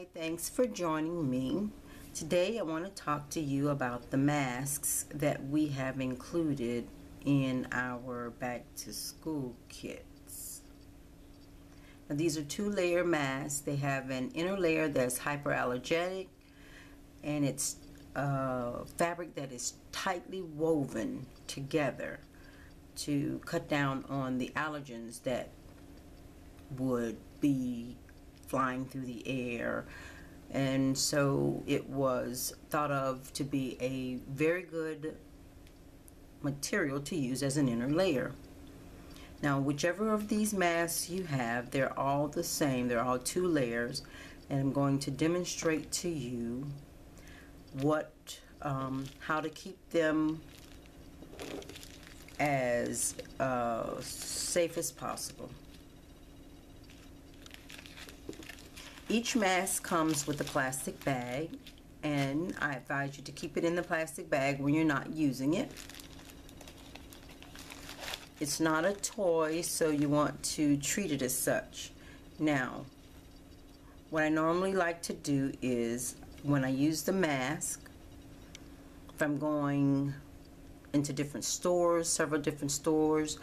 Hi, thanks for joining me. Today I want to talk to you about the masks that we have included in our back to school kits. Now, these are two-layer masks. They have an inner layer that's hyperallergenic, and it's fabric that is tightly woven together to cut down on the allergens that would be flying through the air. And so it was thought of to be a very good material to use as an inner layer. Now, whichever of these masks you have, they're all the same. They're all two layers, and I'm going to demonstrate to you how to keep them as safe as possible. Each mask comes with a plastic bag, and I advise you to keep it in the plastic bag when you're not using it. It's not a toy, so you want to treat it as such. Now, what I normally like to do is when I use the mask, if I'm going into different stores, several different stores,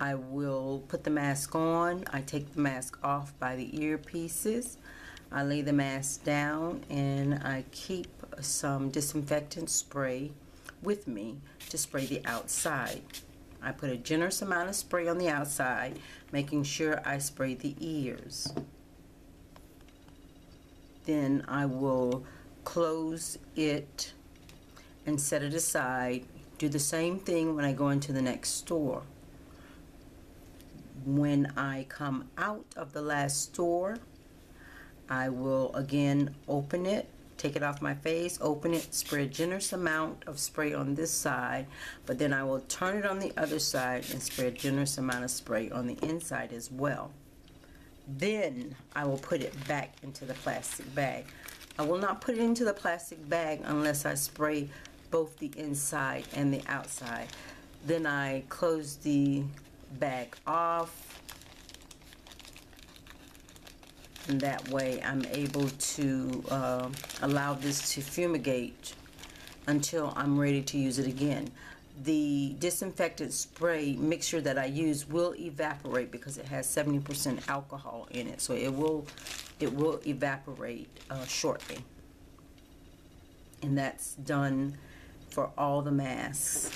I will put the mask on. I take the mask off by the earpieces. I lay the mask down, and I keep some disinfectant spray with me to spray the outside. I put a generous amount of spray on the outside, making sure I spray the ears. Then I will close it and set it aside. Do the same thing when I go into the next store. When I come out of the last store, I will again open it, take it off my face, open it, spray a generous amount of spray on this side, but then I will turn it on the other side and spray a generous amount of spray on the inside as well. Then I will put it back into the plastic bag. I will not put it into the plastic bag unless I spray both the inside and the outside. Then I close the bag off, and that way I'm able to allow this to fumigate until I'm ready to use it again. The disinfectant spray mixture that I use will evaporate because it has 70% alcohol in it, so it will evaporate shortly. And that's done for all the masks,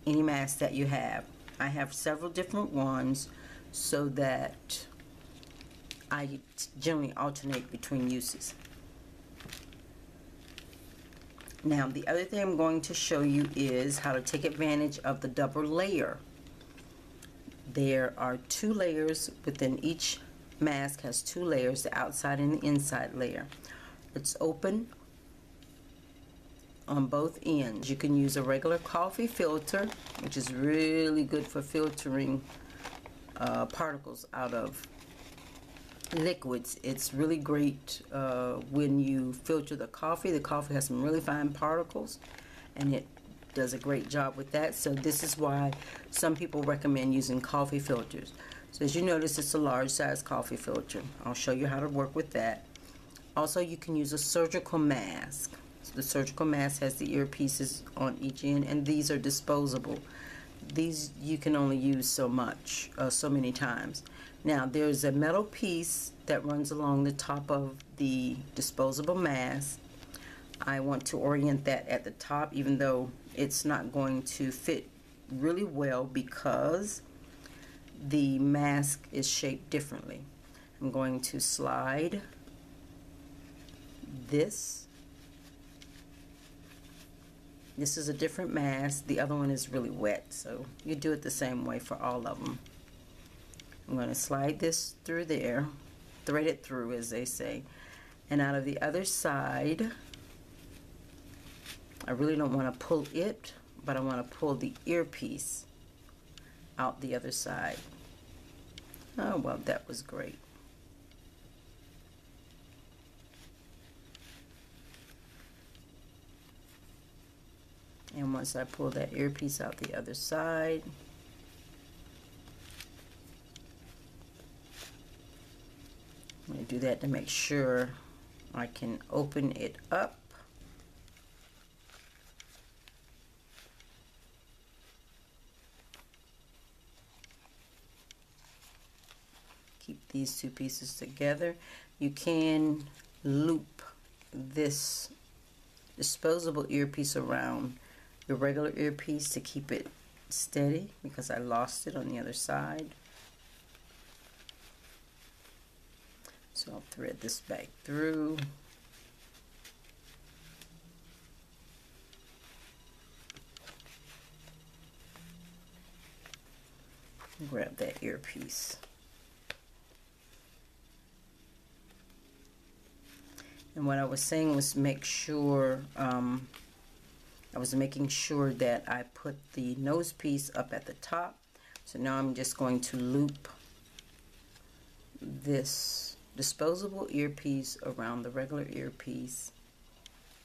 any mask that you have. I have several different ones so that I generally alternate between uses. Now, the other thing I'm going to show you is how to take advantage of the double layer. There are two layers within each mask, has two layers, the outside and the inside layer. It's open on both ends. You can use a regular coffee filter, which is really good for filtering particles out of liquids. It's really great when you filter the coffee. The coffee has some really fine particles, and it does a great job with that. So this is why some people recommend using coffee filters. So as you notice, it's a large size coffee filter. I'll show you how to work with that. Also, you can use a surgical mask. So the surgical mask has the earpieces on each end, and these are disposable. These you can only use so many times. Now, there's a metal piece that runs along the top of the disposable mask. I want to orient that at the top, even though it's not going to fit really well because the mask is shaped differently. I'm going to slide this. This is a different mask. The other one is really wet, so you do it the same way for all of them. I'm going to slide this through there, thread it through, as they say, and out of the other side, I really don't want to pull it, but I want to pull the earpiece out the other side. Oh, well, that was great. And once I pull that earpiece out the other side, I'm going to do that to make sure I can open it up. Keep these two pieces together. You can loop this disposable earpiece around your regular earpiece to keep it steady, because I lost it on the other side. So I'll thread this back through. Grab that earpiece. And what I was saying was make sure, I was making sure that I put the nose piece up at the top. So now I'm just going to loop this disposable earpiece around the regular earpiece,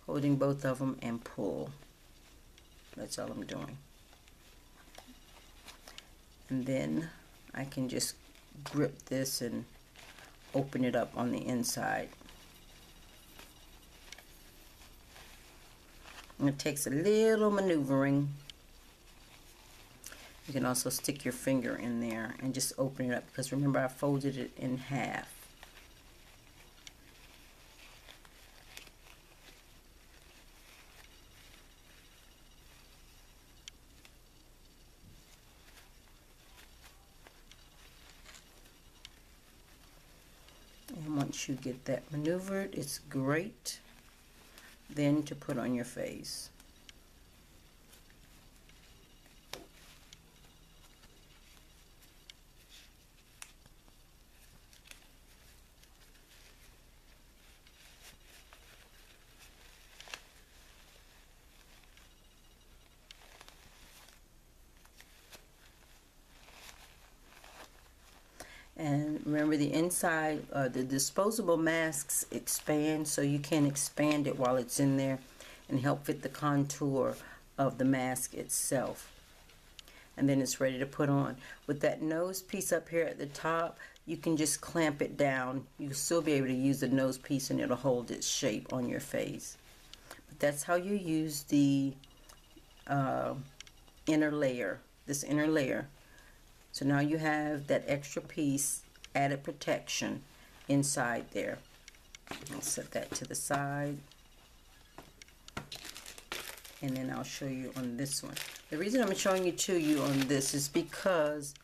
holding both of them, and pull. That's all I'm doing. And then I can just grip this and open it up on the inside. And it takes a little maneuvering. You can also stick your finger in there and just open it up, because remember I folded it in half. And once you get that maneuvered, it's great then to put on your face. And remember, the inside, the disposable masks expand, so you can expand it while it's in there and help fit the contour of the mask itself. And then it's ready to put on. With that nose piece up here at the top, you can just clamp it down. You'll still be able to use the nose piece and it'll hold its shape on your face. But that's how you use the inner layer, this inner layer. So now you have that extra piece, added protection inside there. I'll set that to the side. And then I'll show you on this one. The reason I'm showing it to you on this is because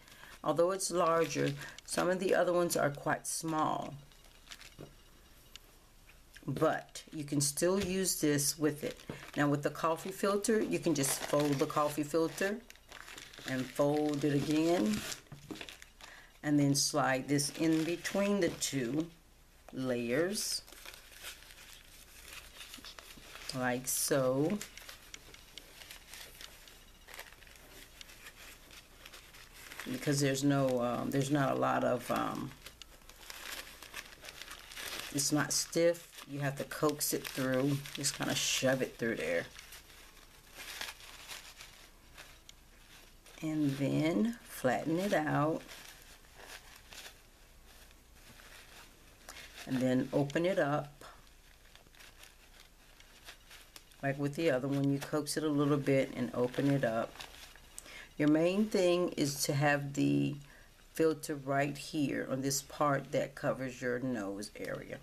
although it's larger, some of the other ones are quite small. But you can still use this with it. Now with the coffee filter, you can just fold the coffee filter and fold it again, and then slide this in between the two layers like so. Because there's no there's not a lot of it's not stiff, you have to coax it through, just kind of shove it through there. And then flatten it out, and then open it up like with the other one. You coax it a little bit and open it up. Your main thing is to have the filter right here on this part that covers your nose area,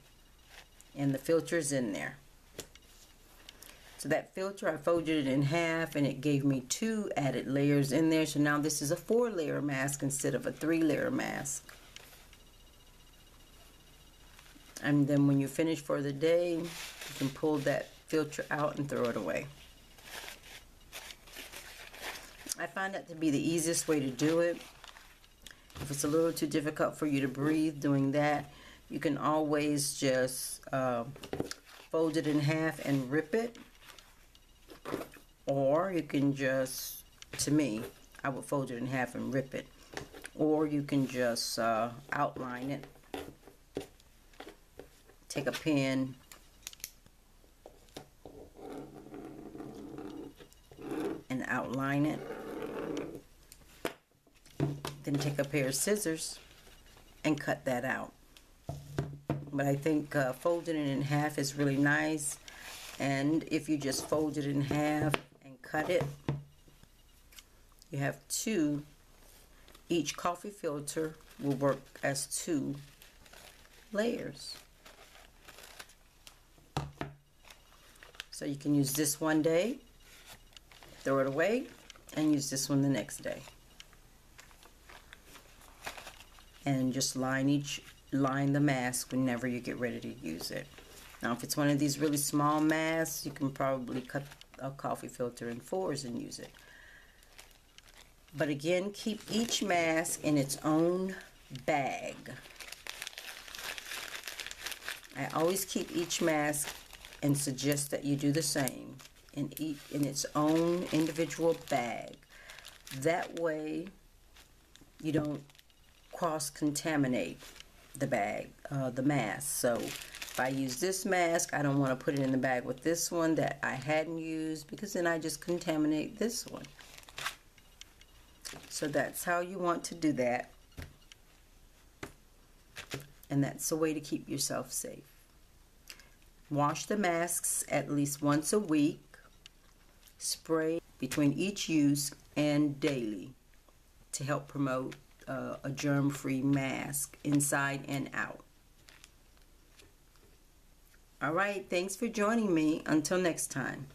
and the filter is in there. So that filter, I folded it in half and it gave me 2 added layers in there. So now this is a 4-layer mask instead of a 3-layer mask. And then when you finish for the day, you can pull that filter out and throw it away. I find that to be the easiest way to do it. If it's a little too difficult for you to breathe doing that, you can always just fold it in half and rip it. Or you can just, to me, I would fold it in half and rip it. Or you can just outline it. Take a pen and outline it. Then take a pair of scissors and cut that out but I think folding it in half is really nice. And if you just fold it in half and cut it, you have two. Each coffee filter will work as 2 layers. So you can use this one day, throw it away, and use this one the next day. And just line the mask whenever you get ready to use it. Now, if it's one of these really small masks, you can probably cut a coffee filter in 4s and use it. But again, keep each mask in its own bag. I always keep each mask and suggest that you do the same in its own individual bag. That way you don't cross-contaminate the bag, the mask. So if I use this mask, I don't want to put it in the bag with this one that I hadn't used, because then I just contaminate this one. So that's how you want to do that. And that's the way to keep yourself safe. Wash the masks at least once a week. Spray between each use and daily to help promote a germ-free mask inside and out. All right, thanks for joining me. Until next time.